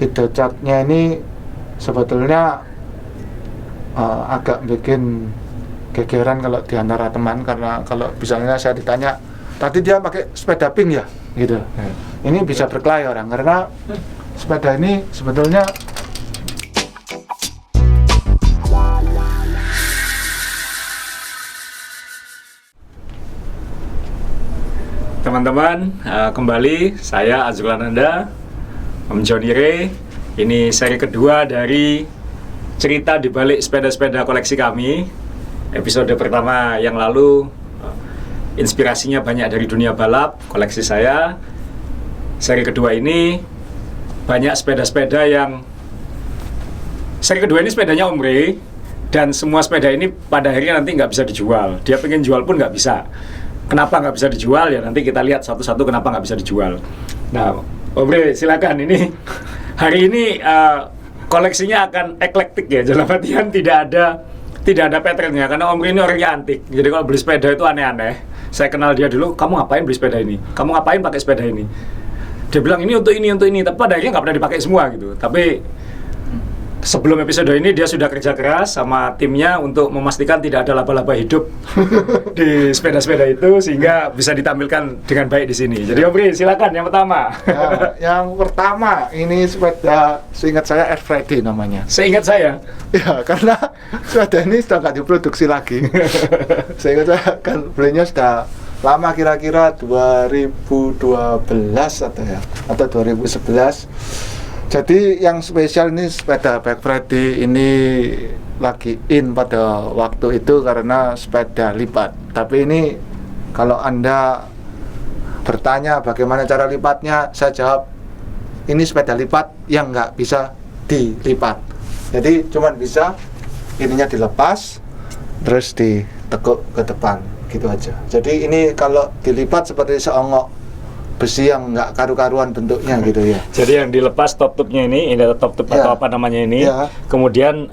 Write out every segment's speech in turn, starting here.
ide catnya ini sebetulnya agak bikin gegeran kalau di antara teman, karena kalau misalnya saya ditanya tadi dia pakai sepeda pink ya gitu, ini bisa berkelahi orang karena sepeda ini sebetulnya teman-teman, kembali saya Azrul Ananda, Om Johnny Ray. Ini seri kedua dari cerita di balik sepeda-sepeda koleksi kami. Episode pertama yang lalu inspirasinya banyak dari dunia balap, koleksi saya. Seri kedua ini banyak sepeda-sepeda yang seri kedua ini sepedanya Om Ray, dan semua sepeda ini pada akhirnya nanti nggak bisa dijual. Dia pengen jual pun nggak bisa. Kenapa nggak bisa dijual ya, nanti kita lihat satu-satu kenapa nggak bisa dijual. Nah, Om Ray, silakan. Ini hari ini koleksinya akan eklektik ya, dalam artian tidak ada patternnya, karena Om Ray ini orangnya antik. Jadi kalau beli sepeda itu aneh-aneh. Saya kenal dia dulu, kamu ngapain beli sepeda ini? Kamu ngapain pakai sepeda ini? Dia bilang ini untuk ini, tapi pada akhirnya nggak pernah dipakai semua gitu. Tapi sebelum episode ini dia sudah kerja keras sama timnya untuk memastikan tidak ada laba-laba hidup di sepeda-sepeda itu, sehingga bisa ditampilkan dengan baik di sini. Jadi Om Ray, silakan yang pertama. Yang pertama ini sepeda, seingat saya Air Friday namanya. Seingat saya. Ya, karena sepeda ini sudah nggak diproduksi lagi. Seingat saya kan belinya sudah lama, kira-kira 2012 atau 2011. Jadi yang spesial ini sepeda Black Friday ini lagi in pada waktu itu karena sepeda lipat. Tapi ini kalau Anda bertanya bagaimana cara lipatnya, saya jawab ini sepeda lipat yang nggak bisa dilipat. Jadi cuman bisa ininya dilepas terus ditekuk ke depan gitu aja. Jadi ini kalau dilipat seperti seongok besi yang nggak karu-karuan bentuknya gitu ya. Jadi yang dilepas top tubnya ini top tub ya, atau apa namanya ini, ya. Kemudian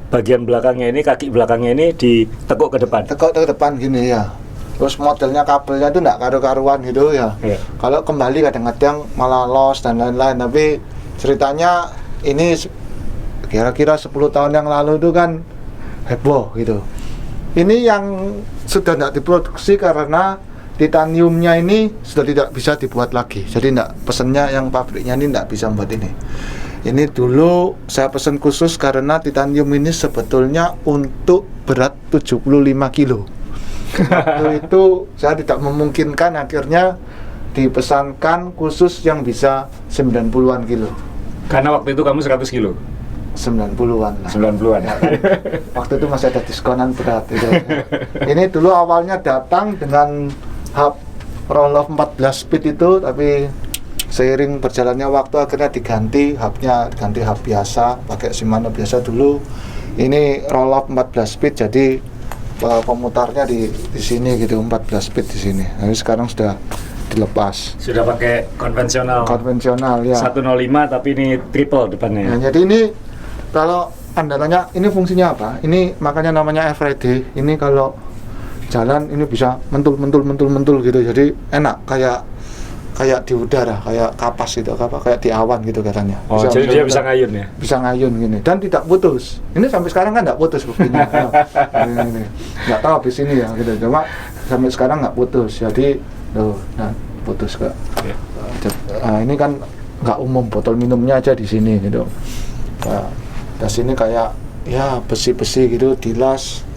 bagian belakangnya ini, kaki belakangnya ini ditekuk ke depan. Tekuk ke depan gini ya. Terus modelnya kabelnya itu nggak karu-karuan gitu ya. Kalau kembali kadang-kadang malah los dan lain-lain. Tapi ceritanya ini kira-kira 10 tahun yang lalu itu kan heboh gitu. Ini yang sudah nggak diproduksi karena titaniumnya ini sudah tidak bisa dibuat lagi. Jadi pesennya yang pabriknya ini tidak bisa membuat ini. Ini dulu saya pesan khusus karena titanium ini sebetulnya untuk berat 75 kilo. Waktu itu saya tidak memungkinkan, akhirnya dipesankan khusus yang bisa 90-an kilo. Karena waktu itu kamu 100 kilo? 90-an lah. 90-an ya, kan? Waktu itu masih ada diskonan berat gitu. Ini dulu awalnya datang dengan hub roll-off 14 speed itu, tapi seiring berjalannya waktu akhirnya diganti hub biasa, pakai Shimano biasa dulu. Ini roll-off 14 speed, jadi pemutarnya di sini gitu, 14 speed di sini. Nah, sekarang sudah dilepas. Sudah pakai konvensional ya. 105 tapi ini triple depannya. Nah, jadi ini kalau Anda tanya ini fungsinya apa? Ini makanya namanya Air Friday. Ini kalau jalan ini bisa mentul gitu, jadi enak kayak di udara, kayak kapas gitu, kayak di awan gitu katanya. Oh, jadi dia bisa ngayun ya? Bisa ngayun gini dan tidak putus. Ini sampai sekarang kan tidak putus buktinya. ini nggak tahu habis ini ya gitu, cuma sampai sekarang nggak putus. Jadi putus kok. Ini kan nggak umum, botol minumnya aja di sini gitu. Di sini kayak ya besi-besi gitu dilas.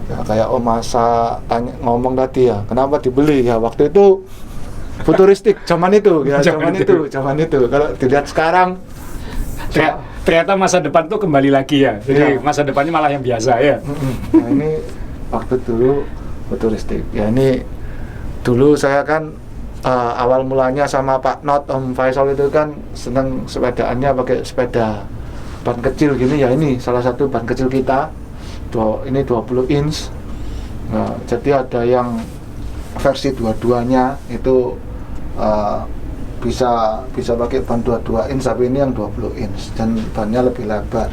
Ya, kayak masa ngomong tadi ya, kenapa dibeli ya, waktu itu futuristik zaman itu ya, zaman itu. Kalau dilihat sekarang ternyata masa depan tuh kembali lagi ya. Jadi masa depannya malah yang biasa ya. Nah, ini waktu dulu futuristik. Ya ini dulu saya kan awal mulanya sama Pak Not, Om Faisal itu kan seneng sepedaannya pakai sepeda ban kecil gini ya. Ini salah satu ban kecil kita. Ini 20 inch. Nah, jadi ada yang versi dua-duanya itu bisa pakai ban 22 inch, tapi ini yang 20 inch dan bannya lebih lebar.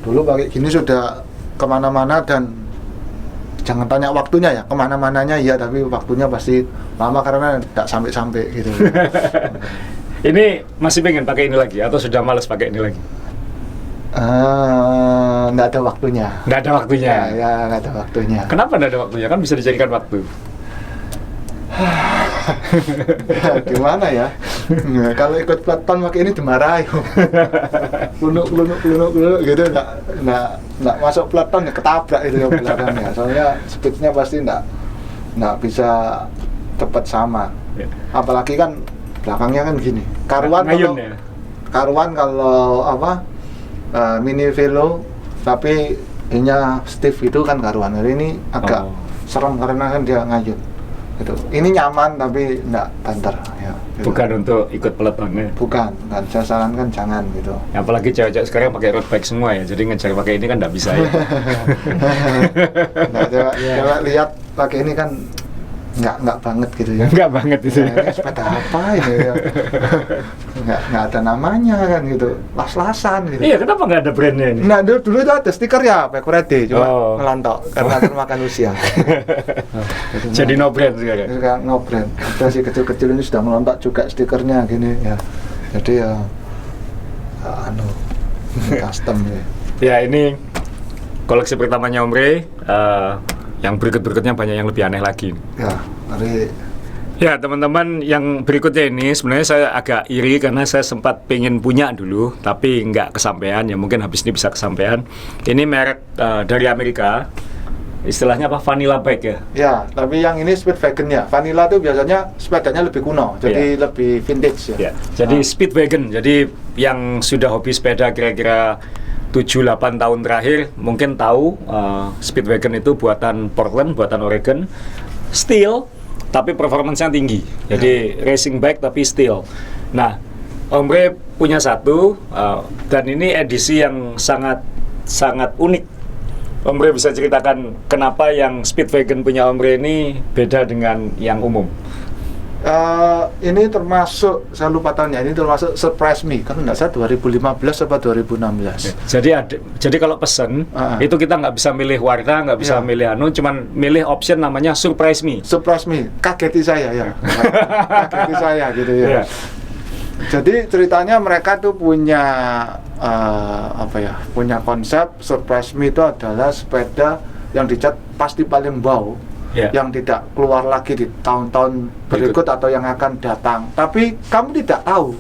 Dulu pakai gini sudah kemana-mana, dan jangan tanya waktunya ya, kemana-mananya ya, tapi waktunya pasti lama karena tidak sampai-sampai gitu. Ini masih pengen pakai ini lagi atau sudah males pakai ini lagi? Nggak ada waktunya. Nggak ada waktunya. Ya, nggak ada waktunya. Kenapa nggak ada waktunya? Kan bisa dijadikan waktu. Ya, gimana ya? Nah, kalau ikut peloton pakai ini dimarahi. Lunuk gitu, nggak masuk peloton ya ketabrak itu yang belakangnya. Soalnya speednya pasti nggak bisa cepat sama. Ya. Apalagi kan belakangnya kan gini. Karuan Ngayun kalau ya? karuan kalau apa mini velo tapi ininya stiff itu kan karuan. Jadi ini agak serem karena kan dia ngayun. Gitu. Ini nyaman tapi enggak banter ya. Gitu. Bukan untuk ikut pelotonnya. Bukan, kan saya sarankan jangan gitu. Apalagi cewek-cewek sekarang pakai road bike semua ya, jadi ngejar pakai ini kan nggak bisa ya. Nah, coba lihat pakai ini kan nggak banget gitu ya. Nggak banget itu. Nah, ini sepeda apa ini ya? nggak ada namanya kan gitu, las-lasan gitu. Iya, kenapa nggak ada brandnya ini? Nah dulu itu ada stiker ya, Bike Ready, cuma ngelontok karena termakan usia. Jadi no brand sekarang. Sekarang no brand. Ada si kecil-kecil ini sudah melontok juga stikernya gini ya. Jadi ya, custom ya. Ya ini koleksi pertamanya Om Rey. Yang berikut-berikutnya banyak yang lebih aneh lagi. Ya, mari. Ya teman-teman, yang berikutnya ini sebenarnya saya agak iri karena saya sempat pengen punya dulu, tapi nggak kesampaian. Ya mungkin habis ini bisa kesampaian. Ini merek dari Amerika. Istilahnya apa? Vanilla bike ya? Ya, tapi yang ini Speedwagon ya. Vanilla itu biasanya sepedanya lebih kuno, jadi lebih vintage ya. Jadi Speedwagon, jadi yang sudah hobi sepeda kira-kira 7-8 tahun terakhir mungkin tahu Speedwagon itu buatan Portland, buatan Oregon, steel tapi performance-nya tinggi. Jadi racing bike tapi steel. Nah, Om Rey punya satu dan ini edisi yang sangat unik. Om Rey bisa ceritakan kenapa yang Speedwagon punya Om Rey ini beda dengan yang umum? Ini termasuk, saya lupa tahunnya, ini termasuk Surprise Me, kan nggak salah 2015 atau 2016. Jadi kalau pesen itu kita nggak bisa milih warna, nggak bisa milih cuman milih option namanya Surprise Me. Surprise Me, kageti saya ya, kageti saya gitu ya. Jadi ceritanya mereka tuh punya punya konsep Surprise Me itu adalah sepeda yang dicat pasti paling bau. Yang tidak keluar lagi di tahun-tahun berikut atau yang akan datang, tapi kamu tidak tahu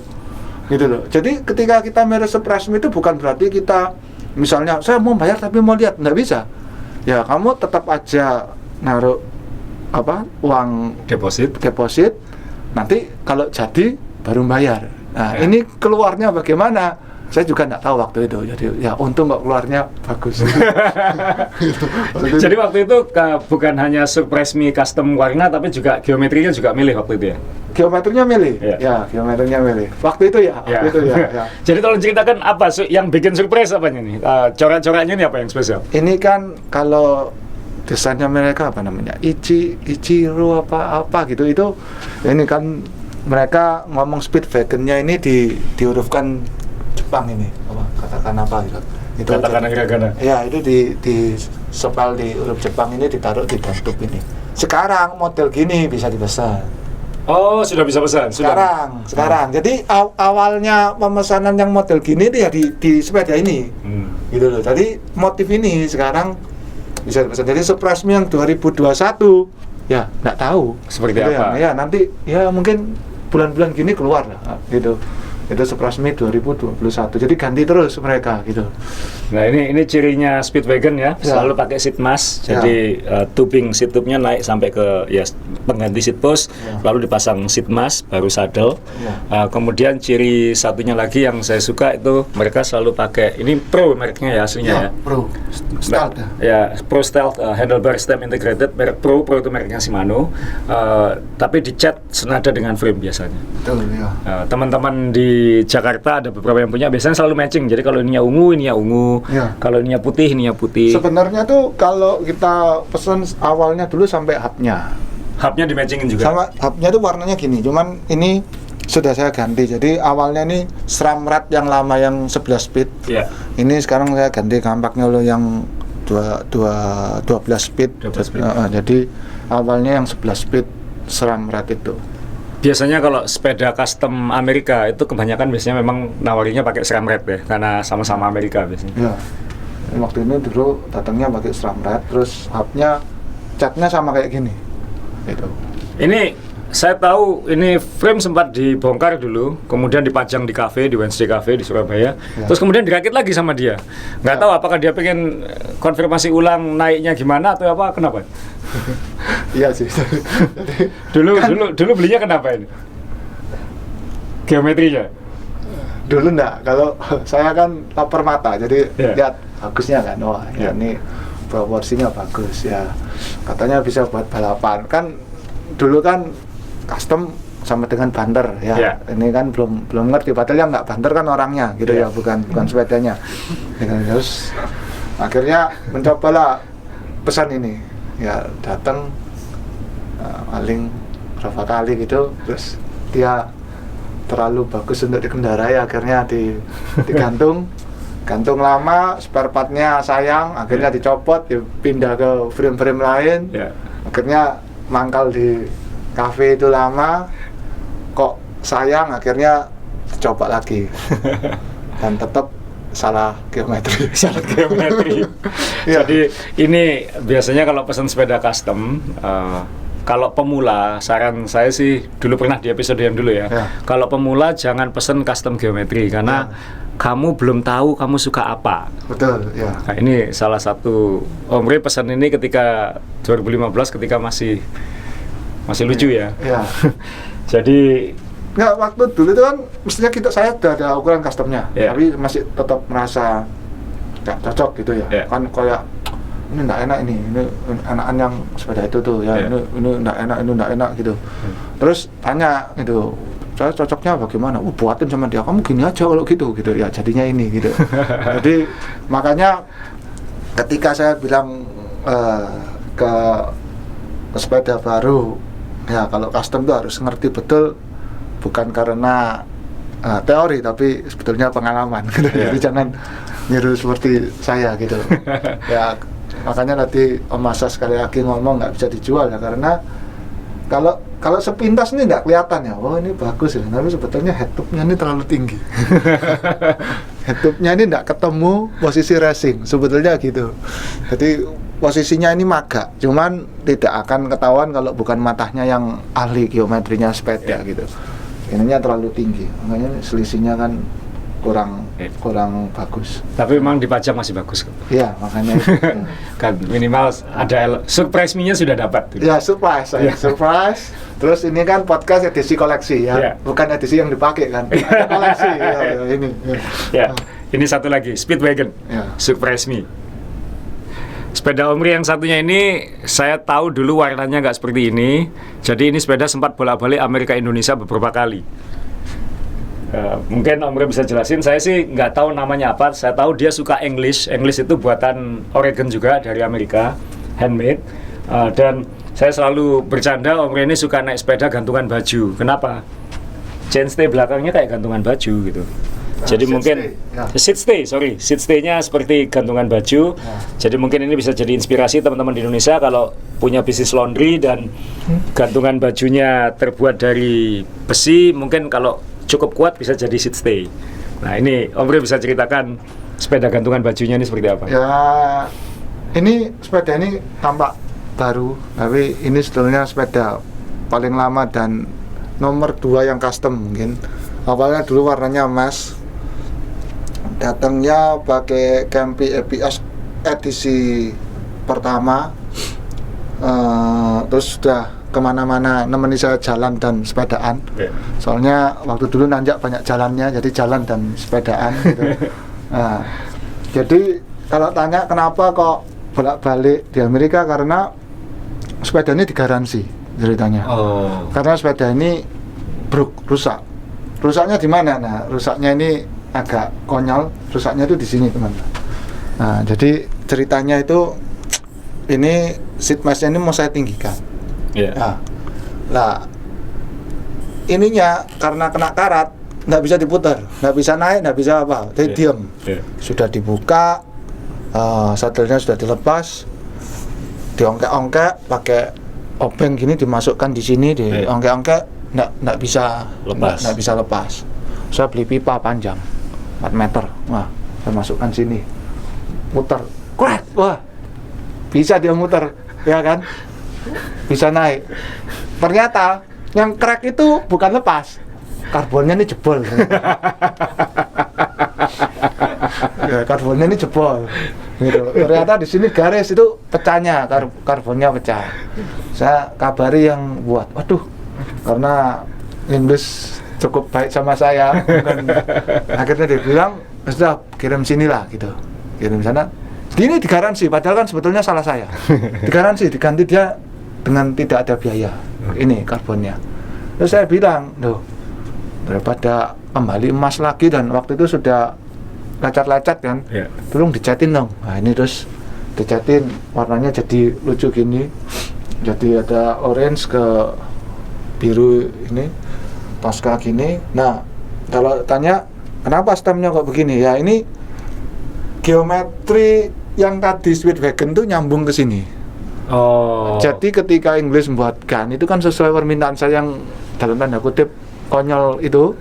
gitu loh. Jadi ketika kita merek Surprise Me itu bukan berarti kita misalnya saya mau bayar tapi mau lihat, nggak bisa ya. Kamu tetap aja naruh uang deposit, nanti kalau jadi baru bayar. Nah ini keluarnya bagaimana? Saya juga nggak tahu waktu itu, jadi ya untung kok keluarnya bagus. Gitu. Jadi waktu itu bukan hanya Surprise Me custom warna, tapi juga geometrinya juga milih waktu itu ya? Geometrinya milih, geometrinya milih. Waktu itu ya. Jadi tolong ceritakan apa yang bikin surprise apanya nih? Corak-coraknya ini apa yang spesial? Ini kan kalau desainnya mereka apa namanya? Ichiro apa gitu itu. Ini kan mereka ngomong Speedwagon-nya ini dihurufkan Jepang ini, katakan apa gitu. Itu katakan hiragana. Ya, itu di sepal di huruf Jepang ini ditaruh di tutup ini. Sekarang model gini bisa dipesan. Oh, sudah bisa pesan. Sekarang. Jadi awalnya pemesanan yang model gini itu ya di sepeda ini. Gitu loh. Jadi motif ini sekarang bisa dipesan. Jadi Surprise Me yang 2021 ya nggak tahu seperti gitu apa. Ya nanti ya mungkin bulan-bulan gini keluar lah gitu. Itu Surprise Me 2021. Jadi ganti terus mereka gitu. Nah, ini cirinya Speedwagon ya, selalu pakai seat mask. Jadi tubing seat tube-nya naik sampai ke pengganti seat post, lalu dipasang seat mask baru saddle. Kemudian ciri satunya lagi yang saya suka itu mereka selalu pakai, ini Pro mereknya ya aslinya ya. Pro Stealth. Ya, Pro Stealth handlebar stem integrated, merek Pro itu mereknya Shimano. Tapi dicat senada dengan frame biasanya. Betul ya. Teman-teman di Jakarta ada beberapa yang punya, biasanya selalu matching. Jadi kalau ininya ungu, ininya ungu. Kalau ininya putih, ininya putih. Sebenarnya tuh kalau kita pesan awalnya dulu sampai hubnya. Hubnya di matchingin juga. Sama hubnya tuh warnanya gini. Cuman ini sudah saya ganti. Jadi awalnya ini SRAM rad yang lama yang 11 speed. Ini sekarang saya ganti kampaknya loh yang 12 speed. 12 speed. Jadi awalnya yang 11 speed SRAM rad itu. Biasanya kalau sepeda custom Amerika itu kebanyakan biasanya memang nawarinya pakai SRAM Red ya, karena sama-sama Amerika biasanya. Ya. Waktu ini dulu datangnya pakai SRAM Red, terus hubnya catnya sama kayak gini. Gitu. Ini saya tahu ini frame sempat dibongkar dulu, kemudian dipajang di kafe, di Wednesday Cafe di Surabaya, Ya. terus kemudian dirakit lagi sama dia. Nggak Ya. tahu apakah dia pengen konfirmasi ulang naiknya gimana atau apa, kenapa? Iya sih. Dulu belinya kenapa ini? Geometrinya? Dulu enggak, kalau saya kan lapar mata, jadi Ya. lihat bagusnya kan, wah Ya. ya ini proporsinya bagus ya, katanya bisa buat balapan. Kan dulu kan custom sama dengan banter ya. Ya. Ini kan belum ngerti, padahal yang nggak banter kan orangnya gitu Ya. ya, bukan sepedanya. Terus akhirnya mencobalah pesan ini, ya datang paling berapa kali gitu, terus dia terlalu bagus untuk dikendarai, akhirnya digantung. Gantung lama, spare partnya sayang, akhirnya dicopot, pindah ke frame-frame lain. Ya. Akhirnya mangkal di kafe itu lama, kok sayang, akhirnya coba lagi. Dan tetap salah geometri. Salah geometri. Iya. Jadi ini biasanya kalau pesan sepeda custom, kalau pemula, saran saya sih dulu pernah di episode yang dulu ya. Ya. Kalau pemula jangan pesen custom geometri karena kamu belum tahu kamu suka apa. Betul, ya. Nah, ini salah satu Om Rey pesan ini ketika 2015 ketika masih lucu ya. Ya. Jadi Nggak, waktu dulu itu kan mestinya saya udah ada ukuran customnya, Ya. tapi masih tetap merasa nggak cocok gitu ya. Ya. Kan kayak ini nggak enak ini enakan yang sepeda itu tuh ya, Ya. ini nggak enak gitu. Terus tanya gitu, saya cocoknya bagaimana? Buatin sama dia, kamu gini aja kalau gitu ya, jadinya ini gitu. Jadi makanya ketika saya bilang ke sepeda baru, ya kalau custom tuh harus ngerti betul, bukan karena teori tapi sebetulnya pengalaman gitu. Yeah. Jadi jangan niru seperti saya gitu. Ya makanya nanti Om Masa sekali lagi ngomong nggak bisa dijual ya, karena kalau sepintas ini nggak kelihatan ya, oh ini bagus ya, tapi sebetulnya headtube-nya ini terlalu tinggi. Headtube-nya ini nggak ketemu posisi racing sebetulnya gitu. Jadi posisinya ini magak, cuman tidak akan ketahuan kalau bukan matanya yang ahli geometrinya sepeda gitu. Ininya terlalu tinggi, makanya selisihnya kan kurang bagus. tapi memang dipajang masih bagus kok. Iya, makanya itu. Kan minimal ada surprise me-nya sudah dapat. Ya surprise, Iya. surprise. Terus ini kan podcast edisi koleksi ya, Iya. bukan edisi yang dipakai kan. Ada koleksi ya, ini. Ya, ini satu lagi Speedwagon. Ya. Surprise me. Sepeda Omri yang satunya ini saya tahu dulu warnanya nggak seperti ini. Jadi ini sepeda sempat bolak-balik Amerika Indonesia beberapa kali. Mungkin Omri bisa jelasin. Saya sih nggak tahu namanya apa. Saya tahu dia suka English. English itu buatan Oregon juga dari Amerika, handmade. Dan saya selalu bercanda Omri ini suka naik sepeda gantungan baju. Kenapa? Chainstay belakangnya kayak gantungan baju gitu. Jadi seat mungkin stay, ya. seat stay-nya seperti gantungan baju. Jadi mungkin ini bisa jadi inspirasi teman-teman di Indonesia kalau punya bisnis laundry dan gantungan bajunya terbuat dari besi, mungkin kalau cukup kuat bisa jadi seat stay. Nah, ini Om Rey bisa ceritakan sepeda gantungan bajunya ini seperti apa? Ya, ini sepeda ini tampak baru, tapi ini sebetulnya sepeda paling lama dan nomor 2 yang custom mungkin. Awalnya dulu warnanya emas, datangnya pakai Campy EPS edisi pertama, terus sudah kemana-mana nemeni saya jalan dan sepedaan. Soalnya waktu dulu nanjak banyak jalannya, jadi jalan dan sepedaan gitu. Nah, jadi kalau tanya kenapa kok bolak-balik di Amerika, karena sepeda ini digaransi ceritanya. Oh. Karena sepeda ini rusak. Rusaknya di mana? Nah, rusaknya ini agak konyol. Rusaknya itu di sini, teman-teman. Nah, jadi ceritanya itu ini seat mesh-nya ini mau saya tinggikan. Yeah. Nah, ininya karena kena karat nggak bisa diputar, nggak bisa naik, nggak bisa apa, jadi diem. Sudah dibuka, sadelnya sudah dilepas, diongkek-ongkek pakai obeng gini, dimasukkan di sini, diongkek-ongkek, nggak bisa Lepas. nggak bisa lepas. Saya beli pipa panjang 4 meter, wah saya masukkan sini, muter, kuat, wah bisa dia muter, ya kan, bisa naik. Ternyata yang crack itu bukan lepas, karbonnya ini jebol. Ya, karbonnya ini jebol. Gitu. Ternyata di sini garis itu pecahnya, karbonnya pecah. Saya kabari yang buat, waduh, karena Inggris cukup baik sama saya, dan akhirnya dia bilang, sudah kirim sini lah, gitu, kirim sana. Ini digaransi, padahal kan sebetulnya salah saya. Digaransi, diganti dia dengan tidak ada biaya. Ini karbonnya. Terus saya bilang, loh, daripada kembali emas lagi dan waktu itu sudah lecet-lecet kan, tolong dicatin dong. Nah ini terus dicatin, warnanya jadi lucu gini, jadi ada orange ke biru ini, Tosca gini. Nah kalau tanya kenapa stemnya kok begini, ya ini geometri yang tadi Speedwagon tuh nyambung ke sini. Oh. Jadi ketika Inggris membuatkan itu kan sesuai permintaan saya yang dalam tanda kutip konyol itu,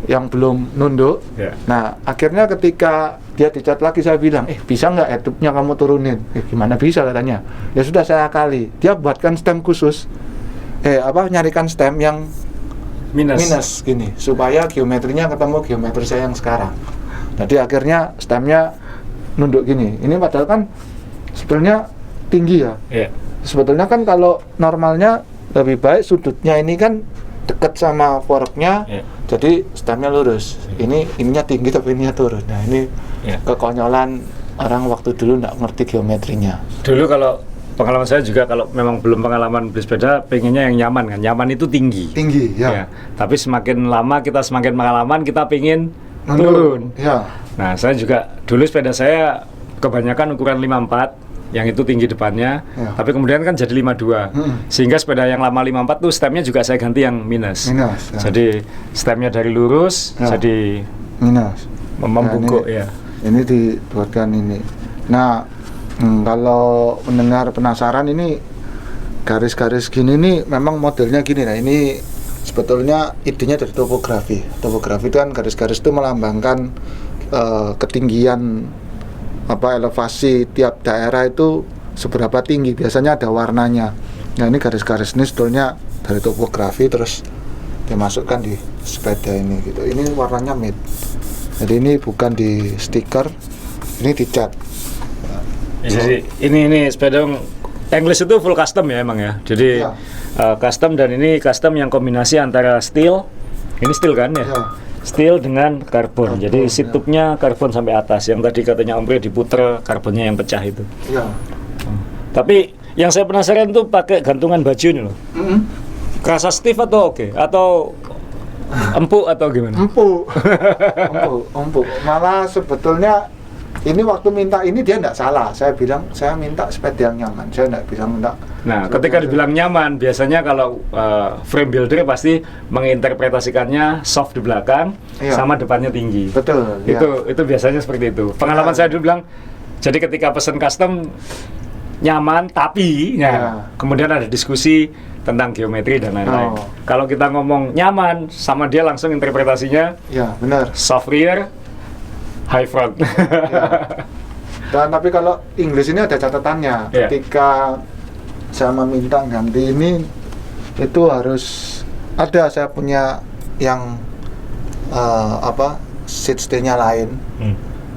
yang belum nunduk. Nah akhirnya ketika dia dicat lagi, saya bilang, bisa nggak head-tube-nya kamu turunin? Gimana bisa, katanya. Ya sudah, saya akali. Dia buatkan stem khusus, nyarikan stem yang minus gini, supaya geometrinya ketemu geometri saya yang sekarang. Jadi akhirnya stemnya nunduk gini. Ini padahal kan sebetulnya tinggi ya. Sebetulnya kan kalau normalnya lebih baik sudutnya ini kan dekat sama forknya, jadi stemnya lurus. Ininya tinggi tapi ininya turun. Nah ini kekonyolan orang waktu dulu nggak ngerti geometrinya. Dulu kalau pengalaman saya juga, kalau memang belum pengalaman beli sepeda, pengennya yang nyaman kan. Nyaman itu tinggi. Tinggi, ya. Tapi semakin lama kita semakin pengalaman, kita pengen turun. Ya. Nah saya juga dulu sepeda saya kebanyakan ukuran 54. Yang itu tinggi depannya, tapi kemudian kan jadi 52. Sehingga sepeda yang lama 54 tuh stemnya juga saya ganti yang minus. Ya. Jadi stemnya dari lurus jadi minus. Membungkuk, nah, ini dibuatkan ini. Nah, kalau mendengar penasaran, ini garis-garis gini nih memang modelnya gini. Nah, ini sebetulnya idenya dari topografi. Topografi itu kan garis-garis itu melambangkan ketinggian elevasi tiap daerah itu seberapa tinggi, biasanya ada warnanya. Nah ini garis-garis ini sebetulnya dari topografi, terus dimasukkan di sepeda ini gitu. Ini warnanya matte, jadi ini bukan di stiker, ini dicat. Jadi ini sepeda English itu full custom ya emang ya. Jadi custom, dan ini custom yang kombinasi antara steel, ini steel kan ya? Steel dengan karbon. Jadi seat tube-nya karbon sampai atas. Yang tadi katanya Om Pri diputer karbonnya yang pecah itu. Tapi yang saya penasaran tuh pakai gantungan baju ini loh. Kerasa stiff atau oke? Atau empuk atau gimana? Empuk. Empuk. Malah sebetulnya ini waktu minta ini dia enggak salah. Saya bilang saya minta sepeda yang nyaman. Saya enggak bilang minta. Nah, ketika dibilang nyaman, biasanya kalau frame builder pasti menginterpretasikannya soft di belakang, sama depannya tinggi. Betul. Itu biasanya seperti itu. Pengalaman saya dulu bilang, jadi ketika pesen custom nyaman, tapi kemudian ada diskusi tentang geometri dan lain-lain. Kalau kita ngomong nyaman, sama dia langsung interpretasinya, benar. Soft rear, high front. Dan tapi kalau Inggris ini ada catatannya. Ketika saya meminta ganti ini, itu harus ada, saya punya yang seat stay-nya lain,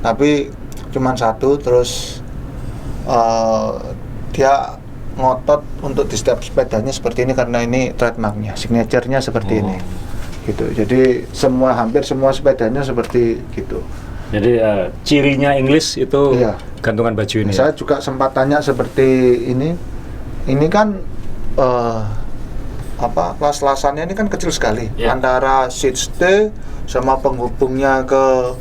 tapi cuman satu, terus dia ngotot untuk di setiap sepedanya seperti ini karena ini trademarknya, signature-nya seperti ini gitu. Jadi hampir semua sepedanya seperti gitu. Jadi cirinya English itu gantungan baju ini. Saya juga sempat tanya seperti ini kan las-lasannya ini kan kecil sekali, antara seat stay sama penghubungnya ke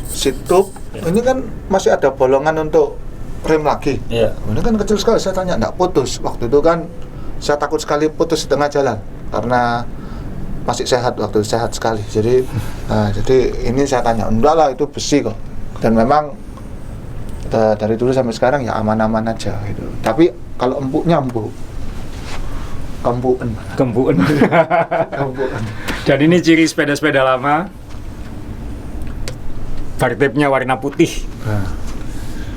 seat tube. Ini kan masih ada bolongan untuk rem lagi. Ini kan kecil sekali. Saya tanya, enggak putus? Waktu itu kan saya takut sekali putus di tengah jalan karena masih sehat, waktu itu sehat sekali. Jadi jadi ini saya tanya, enggak lah, itu besi kok. Dan memang dari dulu sampai sekarang ya aman-aman aja gitu. Tapi kalau empuknya empuk. Kempuan. Kempuan. Kempuan. Dan ini ciri sepeda-sepeda lama. Bar tipnya warna putih.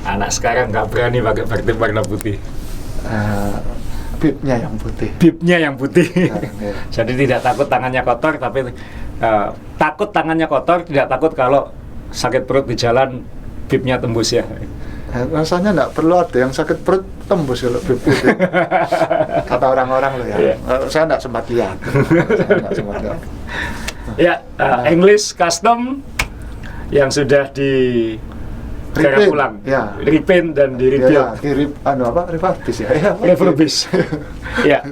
Anak sekarang nggak berani pakai bar tip warna putih. Bibnya yang putih. Bibnya yang putih. Ya. Jadi tidak takut tangannya kotor, tapi takut tangannya kotor, tidak takut kalau sakit perut di jalan bibnya tembus ya. Rasanya nggak perlu ada yang sakit perut tembus kalau bib itu. Kata orang-orang loh ya. Iya. Saya nggak sempat lihat. Saya nggak sempat lihat. Ya, English custom yang sudah di garap Repaint, ulang, ya. repaint dan di rebuild, refurbish ya. refurbish. Ya.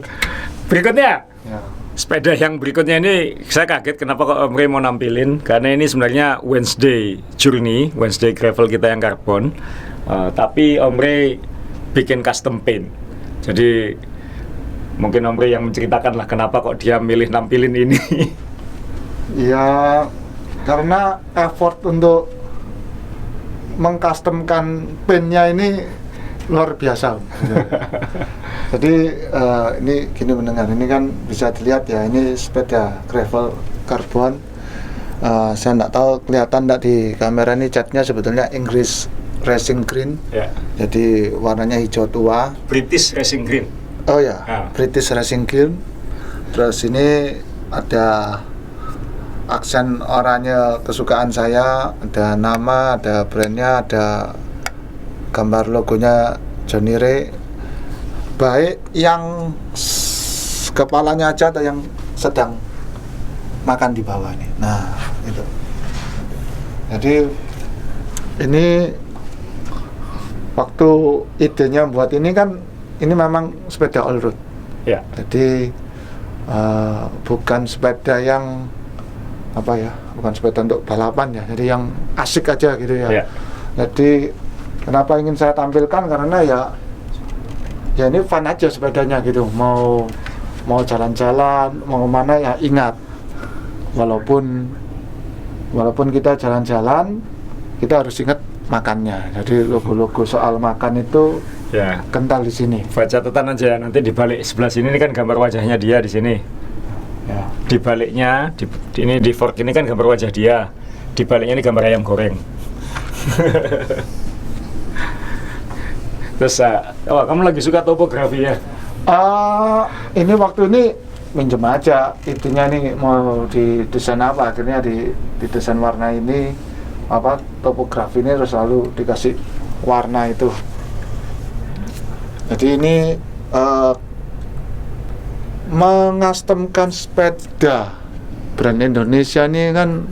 Berikutnya, Ya. sepeda yang berikutnya ini saya kaget kenapa kok Om Ray mau nampilin, karena ini sebenarnya Wednesday Journey, Wednesday gravel kita yang karbon, tapi Om Ray bikin custom paint. Jadi mungkin Om Ray yang menceritakan lah kenapa kok dia milih nampilin ini. Ya, karena effort untuk mengcustomkan paintnya ini luar biasa. Jadi ini gini mendengar, ini kan bisa dilihat ya, ini sepeda gravel karbon. Saya nggak tahu kelihatan nggak di kamera, ini catnya sebetulnya English Racing Green. Ya. Jadi warnanya hijau tua. British Racing Green. Oh ya, British Racing Green. Terus ini ada aksen oranye kesukaan saya, ada nama, ada brandnya, ada gambar logonya Johnny Ray. Baik yang kepalanya aja atau yang sedang makan di bawah nih. Nah, itu. Jadi ini waktu idenya buat ini kan, ini memang sepeda all road. Ya. Jadi bukan sepeda yang apa ya, bukan sepeda untuk balapan ya, jadi yang asik aja gitu ya. Ya. Jadi kenapa ingin saya tampilkan, karena ya ini fun aja sepedanya gitu, mau jalan-jalan, mau mana ya ingat, walaupun kita jalan-jalan, kita harus ingat makannya. Jadi logo-logo soal makan itu Ya. kental di sini. Buat catatan aja, nanti di balik sebelah sini ini kan gambar wajahnya dia di sini. Ya. Di baliknya, ini di fork ini kan gambar wajah dia. Di baliknya ini gambar ayam goreng. Terus, kamu lagi suka topografi ya? Ini waktu ini minjem aja, itunya nih mau didesain apa, akhirnya didesain warna ini, apa topografi ini terus lalu dikasih warna itu. Jadi ini mengastemkan sepeda brand Indonesia ini kan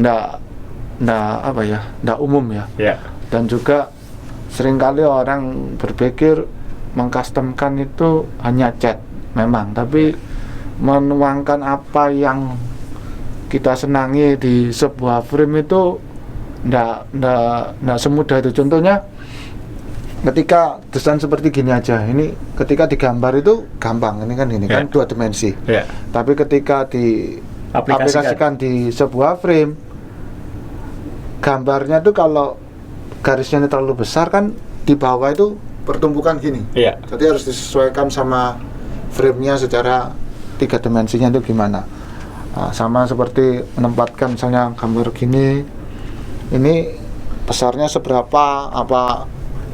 ndak umum ya. Ya. Dan juga seringkali orang berpikir mengcustomkan itu hanya cat, memang, tapi menuangkan apa yang kita senangi di sebuah frame itu ndak semudah itu. Contohnya ketika desain seperti gini aja, ini ketika digambar itu gampang, ini kan kan 2 dimensi. Ya. Tapi ketika diaplikasikan di sebuah frame, gambarnya tuh kalau garisnya ini terlalu besar kan di bawah itu pertumbukan gini. Iya. Jadi harus disesuaikan sama frame-nya secara 3 dimensinya itu gimana. Sama seperti menempatkan misalnya gambar gini, ini besarnya seberapa, apa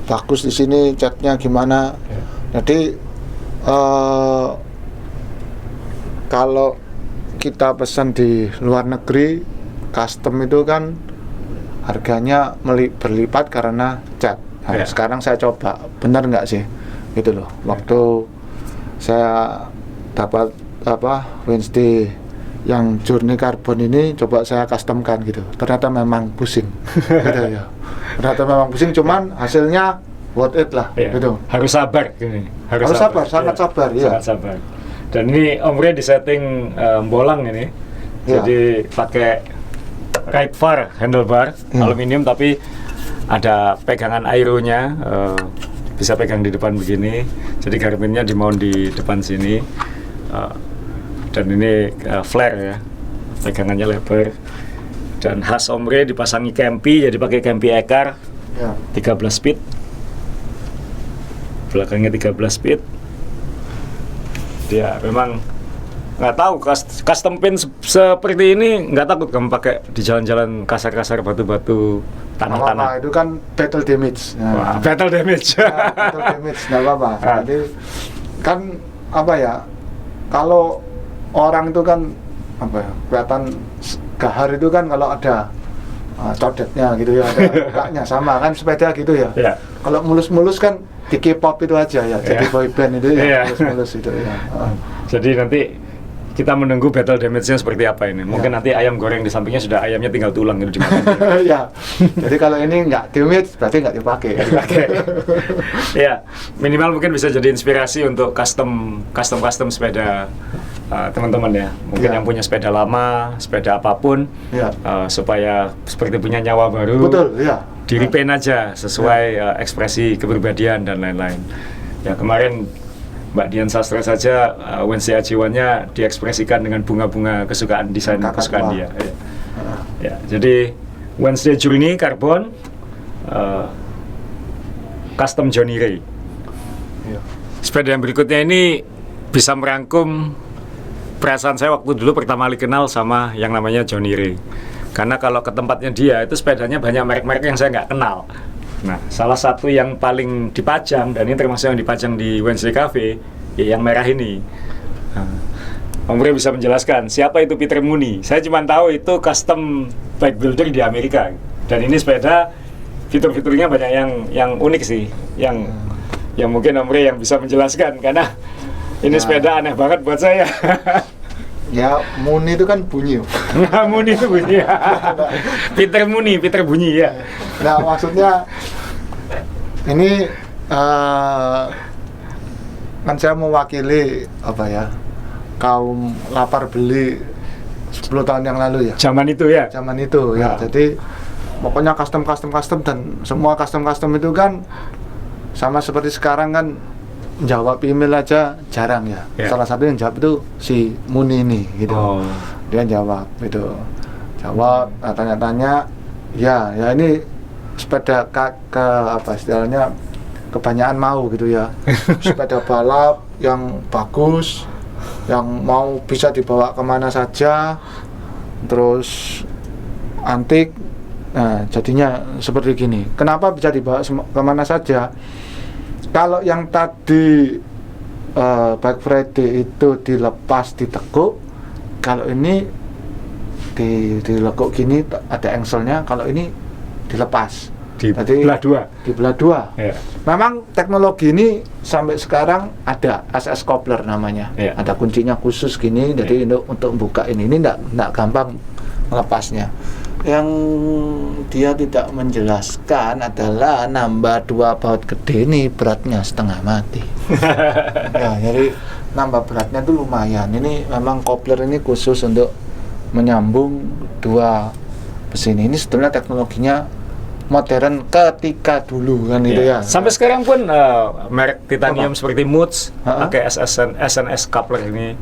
bagus di sini catnya gimana. Ya. Jadi kalau kita pesan di luar negeri custom itu kan harganya berlipat karena cat. Nah, Ya. Sekarang saya coba, benar nggak sih gitu loh. Waktu saya dapat Wednesday yang Journey Carbon ini, coba saya customkan gitu, ternyata memang pusing. Gitu ya. Ternyata memang pusing, cuman hasilnya worth it lah. Ya. Gitu. Harus sabar gini. Harus sabar, sangat sabar ya. Sangat sabar. Dan ini Om Ray disetting bolang ini. Ya. Jadi pakai right bar handlebar aluminium, tapi ada pegangan aeronya, bisa pegang di depan begini. Jadi garminnya dimount di depan sini, dan ini flare ya, pegangannya lebar. Dan khas Om Ray dipasangi Kempi, jadi pakai Kempi Ekar Ya. 13 speed, belakangnya 13 speed. Dia memang nggak tahu custom pin seperti ini nggak takut kamu pakai di jalan-jalan kasar-kasar batu-batu tanah-tanah. Itu kan battle damage. Wah, battle damage. Ya, battle damage nggak apa-apa. Jadi kan apa ya? Kalau orang itu kan apa ya? Kelihatan gahar itu kan kalau ada codetnya gitu ya, ada lukanya sama kan sepeda gitu ya. Yeah. Kalau mulus-mulus kan di K-pop itu aja ya, jadi boy band itu ya, mulus-mulus itu ya. Jadi nanti kita menunggu battle damage-nya seperti apa ini. Mungkin nanti ayam goreng di sampingnya sudah ayamnya tinggal tulang gitu dimakan. Ya. Jadi kalau ini nggak damage berarti nggak dipakai. Ya, minimal mungkin bisa jadi inspirasi untuk custom sepeda teman-teman ya. Mungkin yang punya sepeda lama, sepeda apapun, supaya seperti punya nyawa baru. Betul, ya. Di repaint aja sesuai ekspresi kepribadian dan lain-lain. Ya kemarin Mbak Dian Sastra saja Wednesday Ajiwannya diekspresikan dengan bunga-bunga kesukaan desain kesukaan dia. Ya, jadi Wednesday Journey Carbon Custom Johnny Ray. Sepeda yang berikutnya ini bisa merangkum perasaan saya waktu dulu pertama kali kenal sama yang namanya Johnny Ray. Karena kalau ke tempatnya dia itu sepedanya banyak merek-merek yang saya nggak kenal. Nah, salah satu yang paling dipajang, dan ini termasuk yang dipajang di Wednesday Cafe, ya yang merah ini. Om Ray bisa menjelaskan siapa itu Peter Mooney. Saya cuma tahu itu custom bike builder di Amerika. Dan ini sepeda fitur-fiturnya banyak yang unik sih, yang mungkin Om Ray yang bisa menjelaskan karena ini sepeda aneh banget buat saya. Ya, Mooney itu kan bunyi. Nah, Mooney itu bunyi. Peter Mooney, Peter bunyi ya. Nah, maksudnya ini kan saya mewakili apa ya, kaum lapar beli 10 tahun yang lalu ya. Zaman itu ya. Zaman itu ya. Jadi pokoknya custom dan semua custom itu kan sama seperti sekarang kan jawab email aja jarang ya. Salah satu yang jawab itu si Muni ini gitu. Dia jawab itu. Jawab tanya-tanya ya ini sepeda ke apa istilahnya kebanyakan mau gitu ya. Sepeda balap yang bagus, yang mau bisa dibawa kemana saja, terus antik. Nah, jadinya seperti gini. Kenapa bisa dibawa kemana saja? Kalau yang tadi Bike Friday itu dilepas ditekuk, kalau ini dilekuk gini ada engselnya, kalau ini dilepas. Dibelah dua. Ya. Memang teknologi ini sampai sekarang ada SS coupler namanya. Ya. Ada kuncinya khusus gini, jadi untuk buka ini enggak gampang melepasnya. Yang dia tidak menjelaskan adalah nambah 2 baut gede nih beratnya setengah mati. Ya, jadi nambah beratnya itu lumayan. Ini memang coupler ini khusus untuk menyambung 2 besi ini. Sebetulnya teknologinya modern ketika dulu kan itu ya. Sampai sekarang pun merek titanium seperti Moods pakai SNS coupler ini.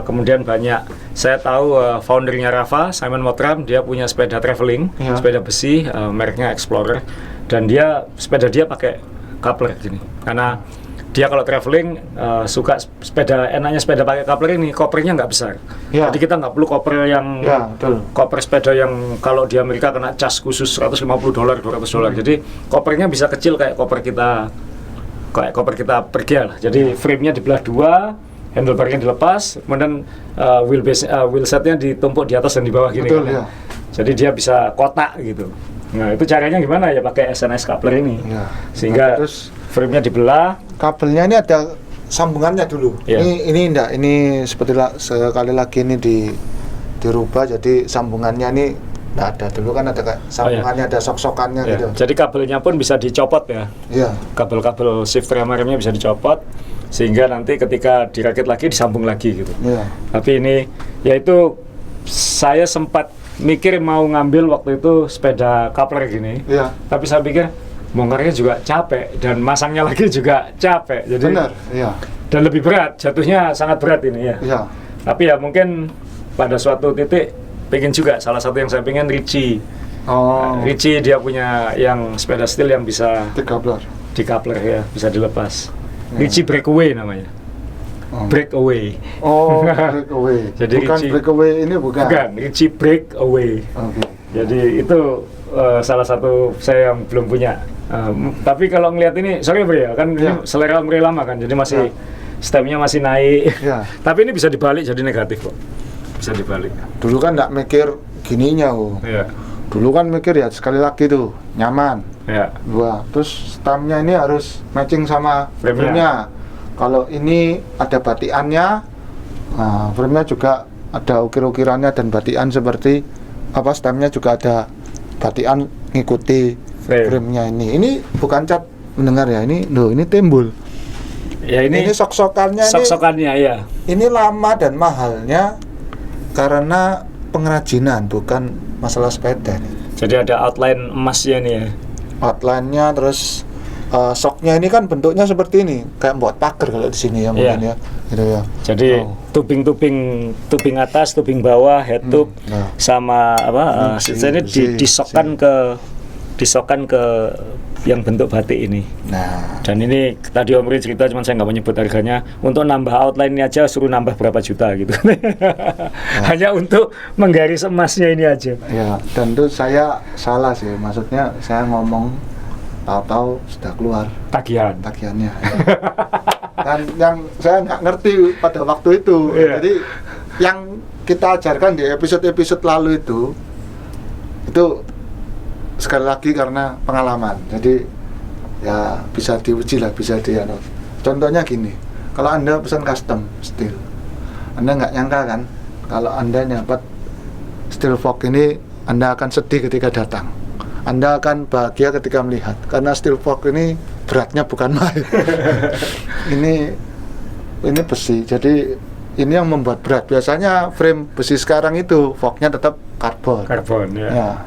Kemudian banyak, saya tahu foundernya Rafa, Simon Mottram, dia punya sepeda traveling, sepeda besi, mereknya Explorer, dan sepeda dia pakai coupler gini. Karena dia kalau traveling suka enaknya sepeda pakai coupler ini, kopernya nggak besar. Jadi kita nggak perlu koper yang koper sepeda yang kalau di Amerika kena cas khusus $150, $200. Jadi kopernya bisa kecil kayak koper kita pergi lah. Jadi frame-nya dibelah 2, handlebarnya dilepas, kemudian wheelsetnya ditumpuk di atas dan di bawah gini. Jadi dia bisa kotak gitu. Nah, itu caranya gimana ya, pakai SNS coupler ini. Sehingga frame-nya dibelah. Kabelnya ini ada sambungannya dulu. Ini seperti sekali lagi ini dirubah, jadi sambungannya ini nggak ada. Dulu kan ada sambungannya, ada sok-sokannya gitu. Jadi kabelnya pun bisa dicopot ya. Kabel-kabel shifter sama remnya bisa dicopot, sehingga nanti ketika dirakit lagi disambung lagi gitu. Tapi ini yaitu saya sempat mikir mau ngambil waktu itu sepeda coupler gini. Tapi saya pikir bongkarnya juga capek dan masangnya lagi juga capek. Jadi dan lebih berat, jatuhnya sangat berat ini ya. Tapi ya mungkin pada suatu titik pengen juga, salah satu yang saya pengen Ricci. Ricci dia punya yang sepeda steel yang bisa di coupler ya, bisa dilepas. Ricci Breakaway namanya. breakaway. Oh, breakaway. Jadi bukan Richie, breakaway ini bukan. Bukan, Richie breakaway. Oke. Jadi itu salah satu saya yang belum punya. Tapi kalau ngelihat ini, sorry Bre ya, kan ini selera Bre lama kan, jadi masih stemnya masih naik. Ya. Tapi ini bisa dibalik jadi negatif kok. Bisa dibalik. Dulu kan nggak mikir gininya, Iya. Dulu kan mikir ya sekali lagi tuh nyaman. Ya. Wah, terus stemnya ini harus matching sama frame-nya. Kalau ini ada batikannya, nah, frame-nya juga ada ukir-ukirannya dan batikan seperti apa, stemnya juga ada batikan ngikuti frame-nya ini. Ini bukan cat mendengar ya, ini loh, ini timbul. Ya ini sok-sokannya sok-sokannya ya. Ini lama dan mahalnya karena pengrajinan, bukan masalah sepeda nih. Jadi ada outline emasnya nih ya. Outline-nya terus soknya ini kan bentuknya seperti ini, kayak buat pagar kalau di sini ya mungkin ya. Gitu ya. Jadi tubing atas, tubing bawah, head tube sama apa? Ini disokkan ke yang bentuk batik ini. Nah, dan ini tadi Om Ri cerita, cuman saya nggak menyebut harganya. Untuk nambah outline ini aja suruh nambah berapa juta gitu. Hanya untuk menggaris emasnya ini aja. Ya, dan itu saya salah sih. Maksudnya saya ngomong tahu-tahu sudah keluar tagihannya. Dan yang saya nggak ngerti pada waktu itu. Jadi yang kita ajarkan di episode-episode lalu itu sekali lagi karena pengalaman. Jadi ya bisa diuji lah, bisa contohnya gini, kalau Anda pesan custom steel, Anda nggak nyangka kan kalau Anda dapat steel fork ini, Anda akan sedih ketika datang, Anda akan bahagia ketika melihat, karena steel fork ini beratnya bukan main. ini besi, jadi ini yang membuat berat. Biasanya frame besi sekarang itu forknya tetap karbon ya.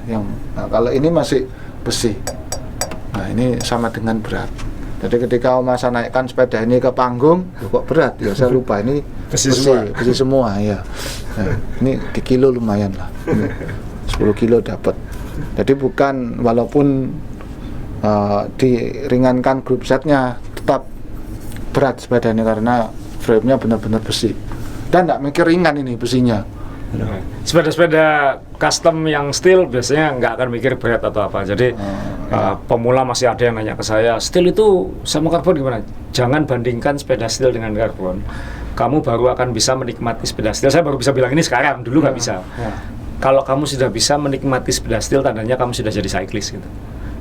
Kalau ini masih besi, nah ini sama dengan berat. Jadi ketika Om Hasan naikkan sepeda ini ke panggung, kok berat ya, saya lupa ini besi semua ya. Nah, ini di kilo lumayan lah, ini 10 kilo dapat. Jadi bukan, walaupun diringankan group setnya, tetap berat sepeda ini karena frame-nya benar-benar besi. Dan nggak mikir ringan ini besinya. Sepeda-sepeda custom yang steel biasanya nggak akan mikir berat atau apa. Jadi pemula masih ada yang nanya ke saya, steel itu sama karbon gimana? Jangan bandingkan sepeda steel dengan karbon. Kamu baru akan bisa menikmati sepeda steel. Saya baru bisa bilang ini sekarang, dulu nggak bisa. Kalau kamu sudah bisa menikmati sepeda steel, tandanya kamu sudah jadi cyclist gitu.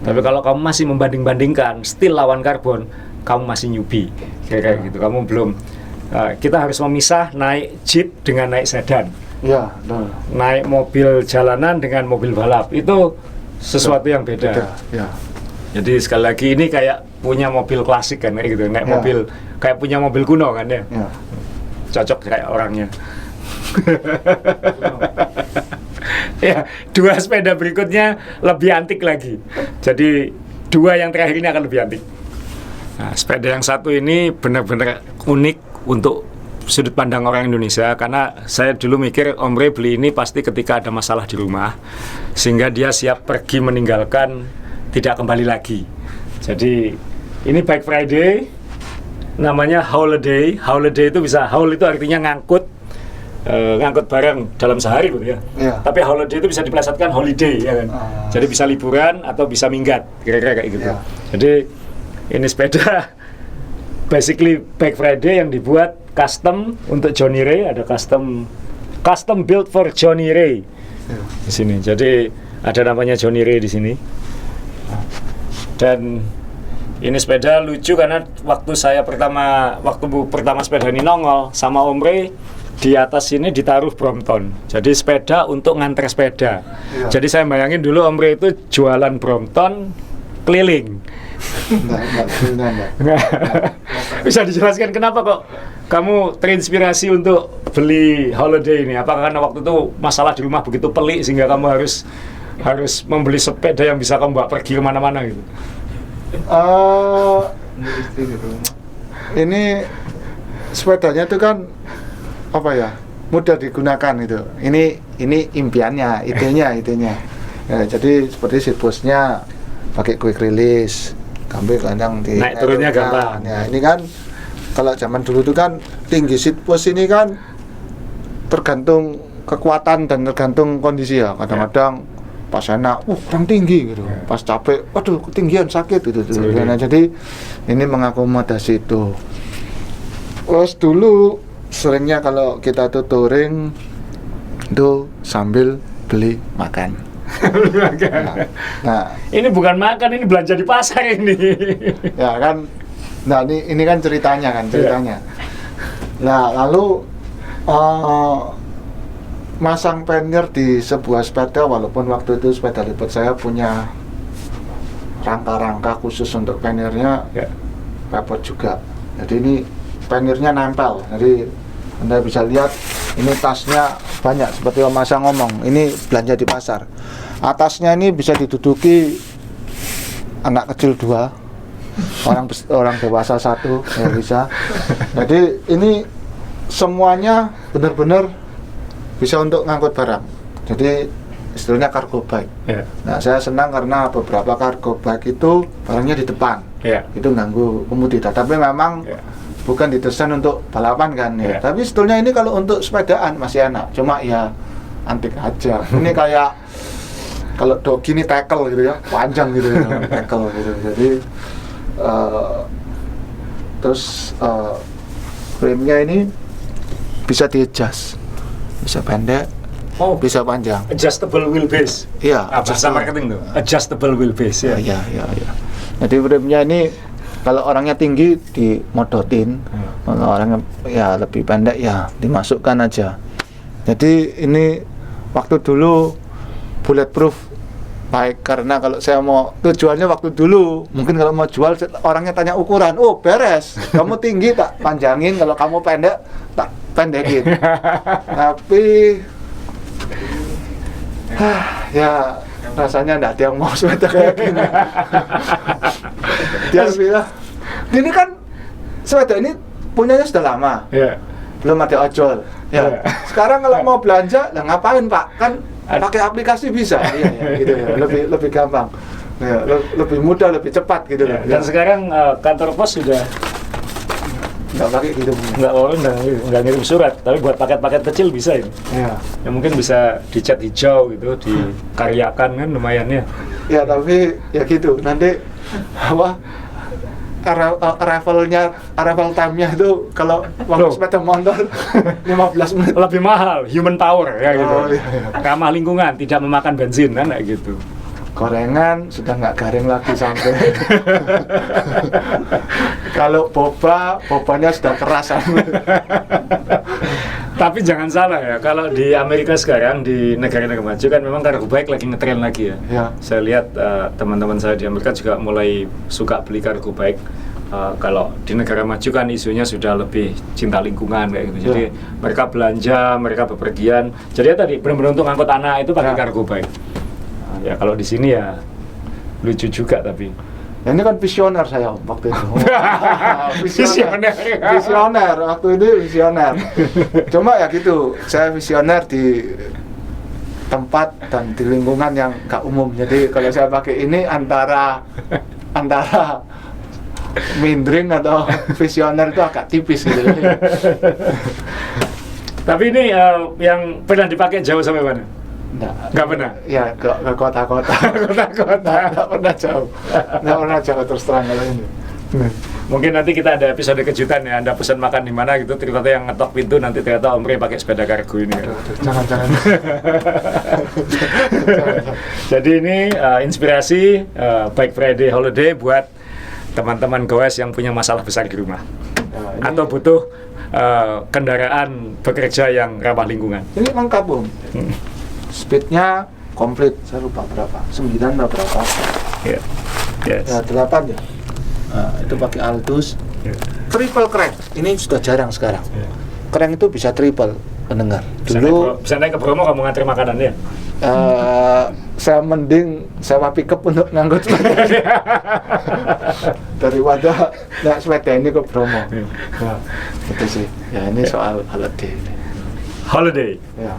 Tapi kalau kamu masih membanding-bandingkan steel lawan karbon, kamu masih newbie, kayak gitu. Kamu belum. Kita harus memisah naik jeep dengan naik sedan. Ya, naik mobil jalanan dengan mobil balap itu sesuatu yang beda. Ya. Jadi sekali lagi ini kayak punya mobil klasik kan, kayak gitu. Naik mobil kayak punya mobil kuno kan ya. Cocok kayak orangnya. Ya, dua sepeda berikutnya lebih antik lagi. Jadi dua yang terakhir ini akan lebih antik. Nah, sepeda yang satu ini benar-benar unik untuk sudut pandang orang Indonesia, karena saya dulu mikir Om Ray beli ini pasti ketika ada masalah di rumah sehingga dia siap pergi meninggalkan, tidak kembali lagi. Jadi ini Bike Friday, namanya holiday. Holiday itu bisa, haul itu artinya ngangkut barang dalam sehari gitu ya. Tapi holiday itu bisa dipelesetkan holiday ya kan. Jadi bisa liburan atau bisa minggat, kira-kira kayak gitu. Jadi ini sepeda basically Bike Friday yang dibuat custom untuk Johnny Ray, ada custom build for Johnny Ray di sini. Jadi ada namanya Johnny Ray di sini. Dan ini sepeda lucu karena waktu pertama sepeda ini nongol sama Om Ray, di atas sini ditaruh Brompton. Jadi sepeda untuk nganter sepeda. Jadi saya bayangin dulu Om Ray itu jualan Brompton keliling. Bisa dijelaskan kenapa kok kamu terinspirasi untuk beli holiday ini? Apakah karena waktu itu masalah di rumah begitu pelik sehingga kamu harus membeli sepeda yang bisa kamu bawa pergi kemana-mana gitu? Ini sepedanya itu kan apa ya, mudah digunakan itu. Ini impiannya, idenya. Ya, jadi seperti seat postnya pakai quick release, ambil kadang di naik turunnya gampang. Ya, ini kan kalau zaman dulu itu kan tinggi seat post ini kan tergantung kekuatan dan tergantung kondisi ya. Kadang-kadang pas enak, kurang tinggi gitu. Pas capek, aduh ketinggian sakit gitu. Nah, jadi ini mengakomodasi itu. Terus dulu seringnya kalau kita tuh touring itu sambil beli makan. Nah, ini bukan makan, ini belanja di pasar ini. Ya kan, nah ini kan ceritanya. Nah lalu masang pannier di sebuah sepeda, walaupun waktu itu sepeda lipat saya punya rangka-rangka khusus untuk panniernya, repot juga. Jadi ini panniernya nempel, jadi Anda bisa lihat ini tasnya banyak, seperti Om Masa ngomong, ini belanja di pasar. Atasnya ini bisa diduduki anak kecil 2, orang dewasa 1 ya bisa. Jadi ini semuanya benar-benar bisa untuk ngangkut barang. Jadi istilahnya cargo bike. Nah, saya senang karena beberapa cargo bike itu barangnya di depan. Itu ganggu pemudi. Tapi memang bukan didesain untuk balapan kan ya. Tapi sebetulnya ini kalau untuk sepedaan masih enak. Cuma ya antik aja. Ini kayak kalau dogi ini tackle gitu ya, panjang gitu ya, tackle gitu. Jadi terus frame-nya ini bisa di-adjust, bisa pendek, bisa panjang. Adjustable wheelbase. Iya. Bahasa marketing tuh. Adjustable wheelbase ya. Iya. Jadi frame-nya ini kalau orangnya tinggi dimodotin, kalau orangnya ya lebih pendek ya dimasukkan aja. Jadi ini waktu dulu bulletproof baik, karena kalau saya mau tujuannya waktu dulu mungkin kalau mau jual orangnya tanya ukuran, beres, kamu tinggi tak panjangin, kalau kamu pendek tak pendekin. Tapi ya rasanya enggak ada yang mau sepeda kayak gini. Dia bilang gini kan, sepeda ini punyanya sudah lama, belum ada ojol ya. Sekarang kalau mau belanja, lah ngapain Pak, kan pakai aplikasi bisa, gitu ya, lebih gampang, ya, lebih mudah, lebih cepat gitu ya. Dan sekarang kantor pos sudah nggak pakai gitu, nggak ngirim surat, tapi buat paket-paket kecil bisa ini. Ya mungkin bisa dicat hijau gitu, dikaryakan kan lumayan ya. Ya tapi ya gitu, nanti apa arrival time-nya itu kalau waktu sepeda motor 15 menit lebih mahal, human power ya gitu. Iya. Ramah lingkungan, tidak memakan bensin kan kayak gitu. Gorengan sudah nggak garing lagi sampai. Kalau bobanya sudah keras. Tapi jangan salah ya, kalau di Amerika sekarang, di negara-negara maju kan memang cargo bike lagi ngetren lagi ya. Saya lihat teman-teman saya di Amerika juga mulai suka beli cargo bike. Kalau di negara maju kan isunya sudah lebih cinta lingkungan kayak gitu. Jadi mereka belanja, mereka bepergian. Jadi ya tadi benar-benar untuk ngangkut anak itu pakai cargo bike. Ya kalau di sini ya lucu juga tapi. Ya, ini kan visioner saya waktu itu. Visioner waktu itu visioner. Cuma ya gitu, saya visioner di tempat dan di lingkungan yang gak umum. Jadi kalau saya pakai ini antara mindering atau visioner itu agak tipis gitu. Tapi ini yang pernah dipakai jauh sampai mana? Nggak pernah? Ya, ke kota-kota. Nggak pernah jauh terus terang kalau ini. Mungkin nanti kita ada episode kejutan ya, Anda pesan makan di mana gitu, ternyata yang ngetok pintu nanti ternyata Om Rey pakai sepeda kargo ini. Jangan. Jadi ini inspirasi Bike Friday Holiday buat teman-teman goes yang punya masalah besar di rumah atau butuh kendaraan bekerja yang ramah lingkungan. Ini lengkap Om. Speednya komplit, saya lupa berapa, 9 atau berapa? Ya, 8 ya. Nah, itu pakai Altus, triple crank. Ini sudah jarang sekarang. Crank itu bisa triple, pendengar. Dulu bisa naik ke Bromo kamu ngantri makanan ya? Saya mending sewa pickup untuk ngangkut sepeda daripada naik sepeda ini ke Bromo. Nah, itu sih. Ya ini soal holiday. Ya.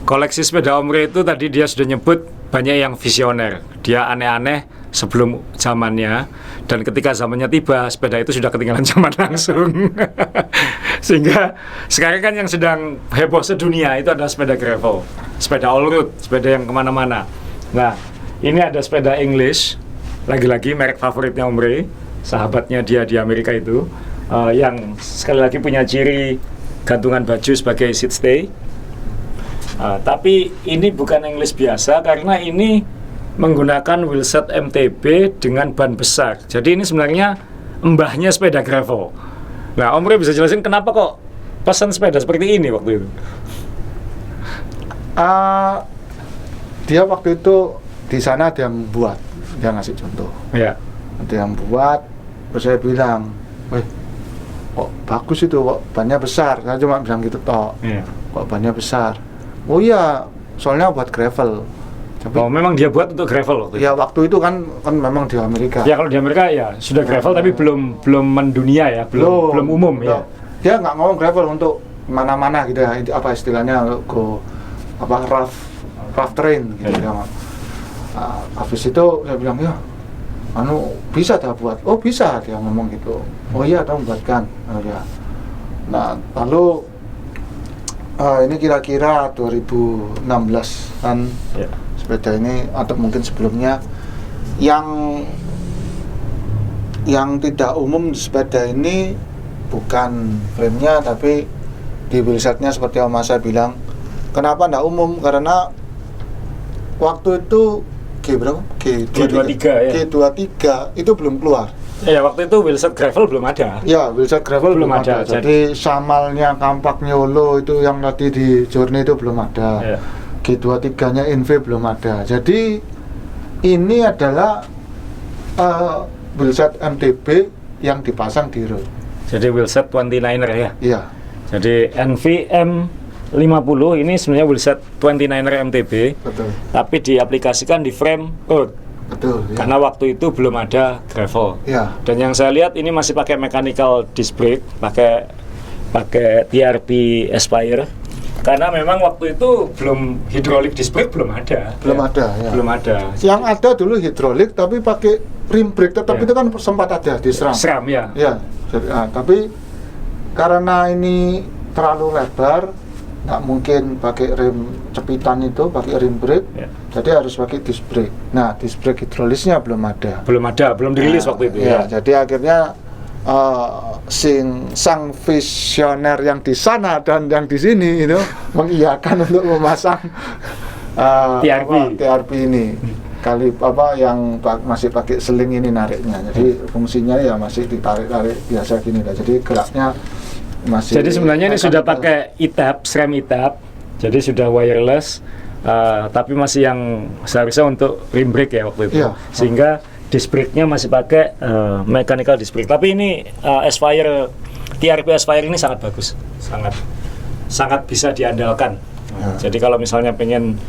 Koleksi sepeda Om Rey itu tadi dia sudah nyebut banyak yang visioner. Dia aneh-aneh sebelum zamannya, dan ketika zamannya tiba sepeda itu sudah ketinggalan zaman langsung. Sehingga sekarang kan yang sedang heboh sedunia itu adalah sepeda gravel, sepeda all road, sepeda yang kemana-mana. Nah, ini ada sepeda English, lagi-lagi merek favoritnya Om Rey, sahabatnya dia di Amerika itu, yang sekali lagi punya ciri gantungan baju sebagai seat stay. Tapi ini bukan English biasa karena ini menggunakan wheelset MTB dengan ban besar. Jadi ini sebenarnya mbahnya sepeda gravel. Nah, Om Rey bisa jelasin kenapa kok pesan sepeda seperti ini waktu itu? Dia waktu itu di sana dia membuat, dia ngasih contoh. Ya. Dia yang buat, terus saya bilang, weh, kok bagus itu, kok bannya besar. Saya cuma bilang gitu toh, Ya. kok bannya besar. Oh iya, soalnya buat gravel. Tapi, memang dia buat untuk gravel waktu itu? ya waktu itu kan memang di Amerika. Ya kalau di Amerika ya sudah gravel, tapi belum mendunia ya, belum umum ya. Dia nggak ngomong gravel untuk mana-mana gitu ya, apa istilahnya rough terrain gitu ya. Habis itu saya bilang ya, bisa dah buat. Oh bisa, dia ngomong gitu. Oh iya, kamu buatkan. Oh ya. Nah lalu ini kira-kira 2016 kan. Ya. Sepeda ini atau mungkin sebelumnya yang tidak umum di sepeda ini bukan frame-nya tapi di wheelset-nya seperti yang Mas saya bilang. Kenapa tidak umum? Karena waktu itu G23 ya. G23 itu belum keluar. Ya waktu itu wheelset gravel belum ada. Ya, wheelset gravel belum ada. Jadi samalnya Kampak Nyolo itu yang tadi di Journey itu belum ada. Ya. G23-nya NV belum ada. Jadi ini adalah wheelset MTB yang dipasang di road. Jadi wheelset 29er ya? Iya. Jadi NVM 50 ini sebenarnya wheelset 29er MTB. Betul. Tapi diaplikasikan di frame road. Betul. Ya. Karena waktu itu belum ada gravel. Iya. Dan yang saya lihat ini masih pakai mechanical disc brake, pakai TRP Aspire. Karena memang waktu itu belum hidrolik disc brake belum ada. Ya. Belum ada. Yang ada dulu hidrolik tapi pakai rim brake tetap ya. Itu kan sempat ada di SRAM. SRAM ya. Ya. Jadi, tapi karena ini terlalu lebar, nggak mungkin pakai rem cepitan itu, pakai rim brake. Ya. Jadi harus pakai disc brake. Nah, disc brake hidrolisnya belum ada. Belum dirilis waktu itu ya. Jadi akhirnya sang visioner yang di sana dan yang di sini itu mengiyakan untuk memasang TRP ini kali yang masih pakai seling ini nariknya. Jadi fungsinya ya masih ditarik-tarik biasa gini lah. Jadi geraknya masih. Jadi sebenarnya ini sudah pakai ETAP, SRAM ETAP. Jadi sudah wireless, tapi masih yang seharusnya untuk rim brake ya waktu itu. Iya. Sehingga disc brake-nya masih pakai mechanical disc brake. Tapi ini Aspire, TRP Aspire ini sangat bagus, sangat bisa diandalkan. Jadi kalau misalnya pengen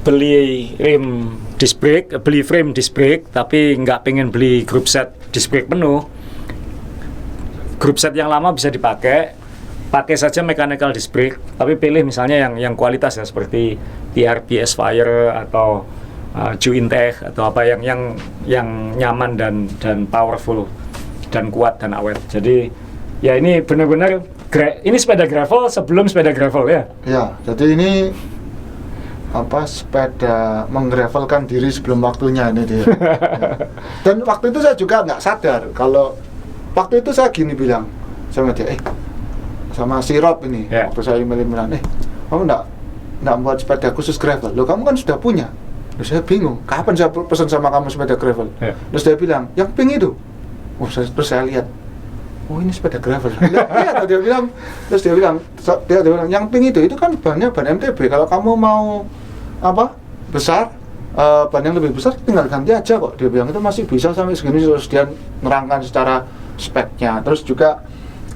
beli rim disc brake, beli frame disc brake, tapi nggak pengen beli group set disc brake penuh, group set yang lama bisa dipakai. Pakai saja mechanical disc brake, tapi pilih misalnya yang kualitas ya, seperti TRP Aspire atau Juintech atau apa yang nyaman dan powerful dan kuat dan awet. Jadi ya ini benar-benar ini sepeda gravel sebelum sepeda gravel ya. Ya, jadi ini sepeda menggravelkan diri sebelum waktunya ini dia. Dan waktu itu saya juga nggak sadar kalau waktu itu saya gini bilang sama dia, sama si Rob ini, waktu saya email-emailan, kamu nggak buat sepeda khusus gravel? Loh, kamu kan sudah punya. Terus saya bingung, kapan saya pesan sama kamu sepeda gravel? Terus dia bilang, yang pink itu. Terus saya lihat, ini sepeda gravel. Iya, terus dia bilang, yang pink itu kan bannya ban MTB. Kalau kamu mau besar, ban yang lebih besar, tinggal ganti aja kok. Dia bilang itu masih bisa sampai segini. Terus dia nerangkan secara speknya. Terus juga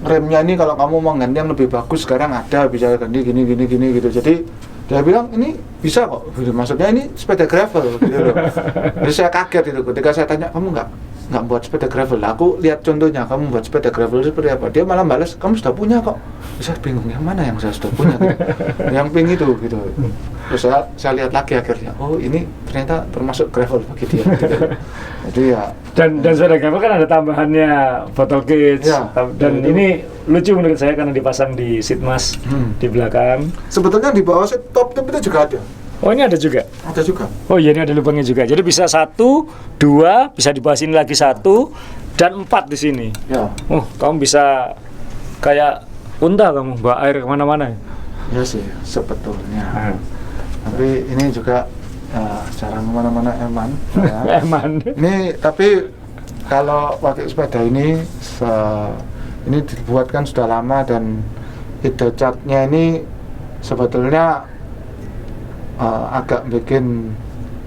remnya ini kalau kamu mau ganti yang lebih bagus sekarang ada, bisa ganti gini gitu. Jadi dia bilang ini bisa kok, maksudnya ini sepeda gravel gitu loh. Jadi saya kaget itu ketika saya tanya, kamu nggak buat sepeda gravel. Aku lihat contohnya, kamu buat sepeda gravel seperti apa, dia malah balas, kamu sudah punya kok. Saya bingung, yang mana yang saya sudah punya gitu. Yang pink itu gitu. Terus saya lihat lagi akhirnya, oh ini ternyata termasuk gravel bagi dia gitu. Jadi ya, dan sepeda gravel kan ada tambahannya bottle cage Ya, dan itu. ini lucu menurut saya karena dipasang di seat mask di belakang. sebetulnya di bawah seat top itu juga ada. Oh, ini ada juga. Ada juga. Oh iya, ini ada lubangnya juga. Jadi bisa 1, 2, bisa di bawah sini lagi 1 dan 4 di sini. Ya. Oh, kamu bisa kayak unta kamu bawa air kemana-mana. Ya sih, sebetulnya. Nah. Tapi ini juga cara kemana-mana eman. Ya. Eman. Ini tapi kalau pakai sepeda ini ini dibuatkan sudah lama dan ide catnya ini sebetulnya agak bikin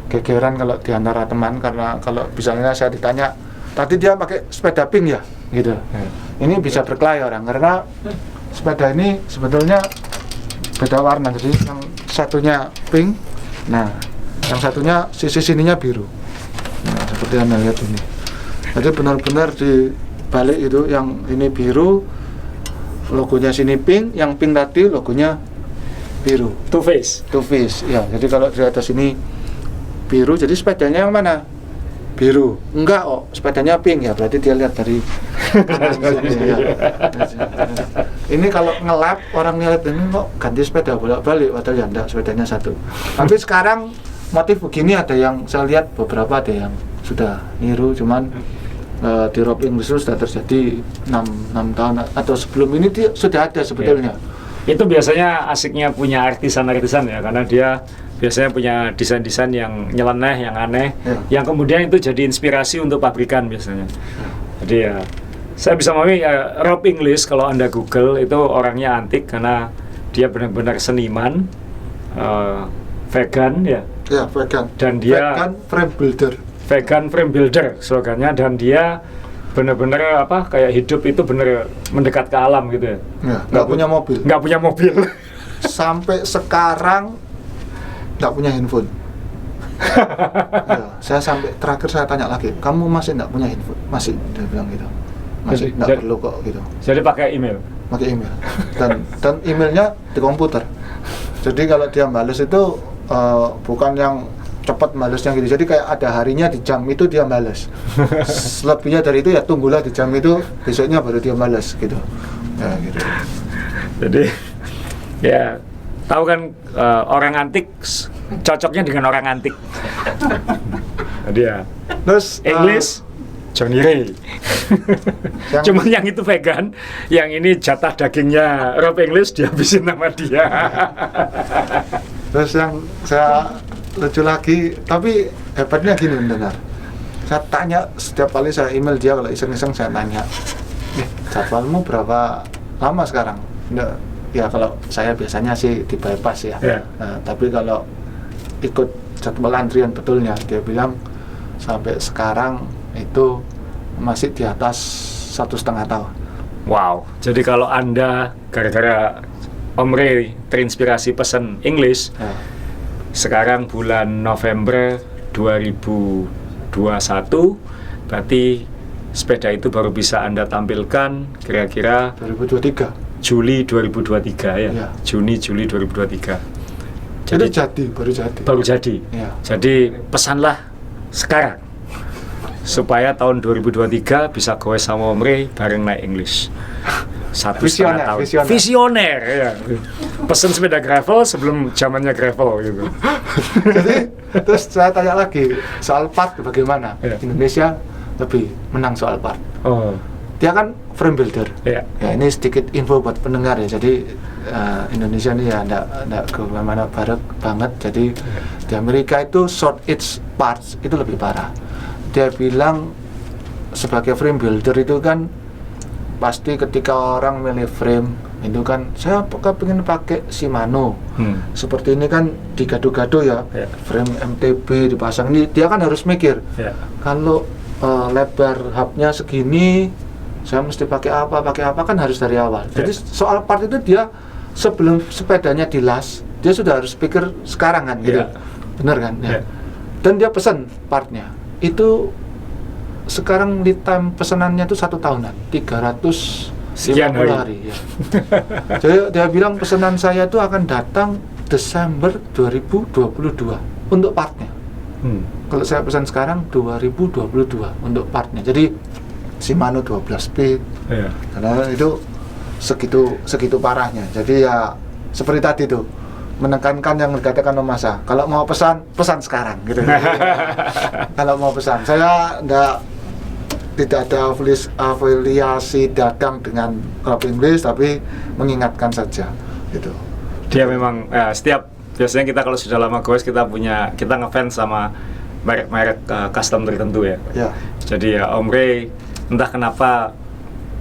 gegeran kalau di antara teman, karena kalau misalnya saya ditanya tadi dia pakai sepeda pink ya gitu. Ini bisa berkelahi orang karena sepeda ini sebetulnya beda warna, jadi yang satunya pink, nah yang satunya sisi sininya biru. Nah, seperti Anda lihat ini. Jadi benar-benar di balik itu yang ini biru, logonya sini pink, yang pink tadi logonya biru. Two face. Two face. Ya, jadi kalau di atas ini biru, jadi sepedanya yang mana? Biru. Enggak, oh, sepedanya pink ya, berarti dia lihat dari kanan sini, ya. Ini kalau ngelap orang ngeliat ini kok ganti sepeda bolak-balik, padahal ya enggak, sepedanya satu. Tapi sekarang motif begini ada yang saya lihat beberapa ada yang sudah niru, cuman di Rob English sudah terjadi 6 tahun atau sebelum ini dia sudah ada sebetulnya. Itu biasanya asiknya punya artisan-artisan ya, karena dia biasanya punya desain-desain yang nyeleneh, yang aneh, yang kemudian itu jadi inspirasi untuk pabrikan biasanya. Jadi ya, saya bisa memahami Rob English kalau Anda Google itu orangnya antik karena dia benar-benar seniman, vegan ya. Ya, vegan. Dan dia vegan frame builder. Vegan frame builder slogannya, dan dia benar-benar apa kayak hidup itu benar mendekat ke alam gitu ya. Nggak punya mobil. Nggak punya mobil. Sampai sekarang nggak punya handphone. Ya, saya sampai terakhir saya tanya lagi, kamu masih nggak punya handphone? Masih, dia bilang gitu. Masih nggak perlu kok gitu. Jadi pakai email. Pakai email. Dan emailnya di komputer. Jadi kalau dia balas itu bukan yang cepat balasnya gitu. Jadi kayak ada harinya di jam itu dia balas. Selebihnya dari itu ya tunggulah di jam itu, besoknya baru dia balas gitu. Ya gitu. Jadi ya tahu kan orang antik cocoknya dengan orang antik. Jadi ya. Terus English Johnny Ray. Cuman yang itu vegan, yang ini jatah dagingnya Rob English dihabisin sama dia. Terus yang saya lucu lagi, tapi hebatnya gini mendengar. Saya tanya setiap kali saya email dia, kalau iseng-iseng saya tanya, jadwalmu berapa lama sekarang? Nggak, ya kalau saya biasanya sih di bypass ya. Yeah. Nah, tapi kalau ikut jadwal antrian betulnya, dia bilang sampai sekarang itu masih di atas 1,5 tahun. Wow, jadi kalau Anda gara-gara Om Ray terinspirasi pesan English, Ya. sekarang bulan November 2021, berarti sepeda itu baru bisa Anda tampilkan kira-kira 2023. Juli 2023 ya. Ya. Juli 2023. Jadi baru jadi. Baru jadi. Ya. Jadi pesanlah sekarang supaya tahun 2023 bisa goes sama Om Ray bareng naik English. 1,5 tahun. Visioner ya. Pesen sepeda gravel sebelum zamannya gravel gitu. Jadi terus saya tanya lagi soal part bagaimana? Ya. Indonesia lebih menang soal part. Oh. Dia kan frame builder. Ya. Ya, ini sedikit info buat pendengar ya. Jadi Indonesia ini ya enggak ke mana barat banget. Jadi di Amerika itu short its parts itu lebih parah. Dia bilang sebagai frame builder itu kan pasti ketika orang milih frame itu kan saya pengen pakai Shimano. Seperti ini kan digado-gado ya. Frame MTB dipasang, ini dia kan harus mikir. Kalau lebar hubnya segini, saya mesti pakai apa kan harus dari awal. Jadi soal part itu dia sebelum sepedanya dilas, dia sudah harus pikir sekarang kan gitu. Bener kan? Dan dia pesan partnya itu sekarang lead time pesanannya itu 1 tahunan, 350 Sekian hari. hari ya. Jadi dia bilang pesanan saya itu akan datang Desember 2022 untuk partnya. Kalau saya pesan sekarang 2022 untuk partnya. Jadi Shimano 12 speed. Iya. Karena itu segitu parahnya. Jadi ya seperti tadi tuh, menekankan yang dikatakan Om Masa. Kalau mau pesan sekarang gitu. Kalau mau pesan, saya tidak ada afiliasi dagang dengan klub Inggris, tapi mengingatkan saja gitu. Dia memang biasanya kita kalau sudah lama goes kita ngefans sama merek-merek custom tertentu ya. Ya. Jadi ya Om Ray entah kenapa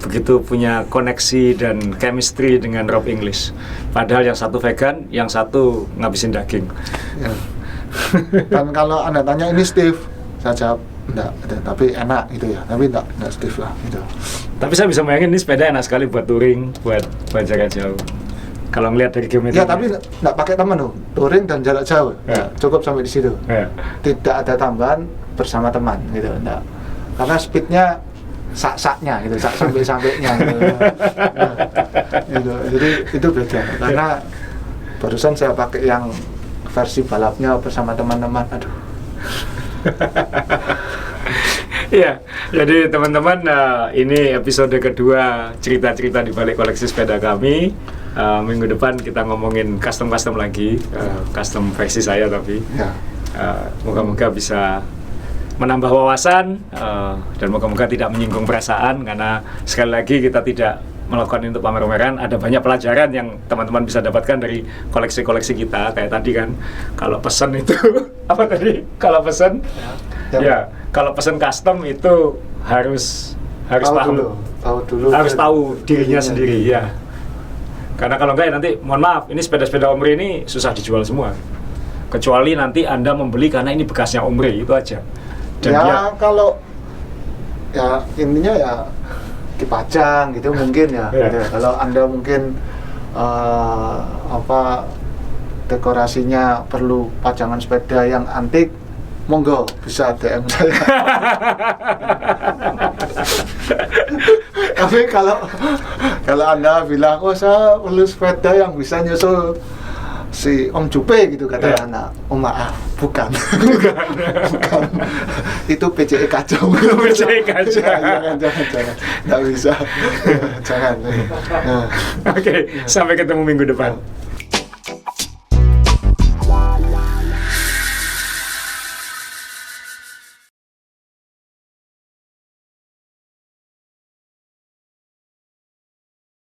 begitu punya koneksi dan chemistry dengan Rob English. Padahal yang satu vegan, yang satu ngabisin daging. Ya. Dan kalau Anda tanya ini Steve, saya jawab enggak, tapi enak gitu ya. Tapi enggak Steve lah gitu. Tapi saya bisa bayangin ini sepeda enak sekali buat touring, buat jarak jauh. Kalau ngelihat dari geometri. Ya, tapi enggak pakai teman loh. Touring dan jarak jauh. Ya, cukup sampai di situ. Ya. Tidak ada tambahan bersama teman gitu, enggak. Karena speednya sak-saknya gitu, sampai-sampainya gitu. Nah, gitu. Jadi itu beda. Karena barusan saya pakai yang versi balapnya bersama teman-teman. Aduh. Iya, jadi teman-teman, ini episode kedua cerita-cerita di balik koleksi sepeda kami. Minggu depan kita ngomongin custom lagi, custom versi saya tapi. Ya. Moga-moga bisa menambah wawasan dan moga-moga tidak menyinggung perasaan, karena sekali lagi kita tidak melakukan ini untuk pamer-pameran. Ada banyak pelajaran yang teman-teman bisa dapatkan dari koleksi-koleksi kita. Kayak tadi kan, kalau pesan itu apa tadi? Kalau pesan ya, kalau pesan custom itu harus tahu dirinya sendiri ya. Karena kalau enggak ya nanti, mohon maaf, ini sepeda-sepeda Om Ray ini susah dijual semua. Kecuali nanti Anda membeli karena ini bekasnya Om Ray, itu aja. Dan ya kalau ya intinya ya dipajang gitu mungkin ya. Ya. Gitu. Kalau Anda mungkin dekorasinya perlu pajangan sepeda yang antik, monggo bisa DM saya. Tapi kalau Anda bilang, oh saya perlu sepeda yang bisa nyusul si Om Jupe gitu, kata anak, oh maaf, bukan. Bukan. Itu PCE kacau. PCE kacau. Jangan, nggak bisa. Jangan. Oke, sampai ketemu minggu depan.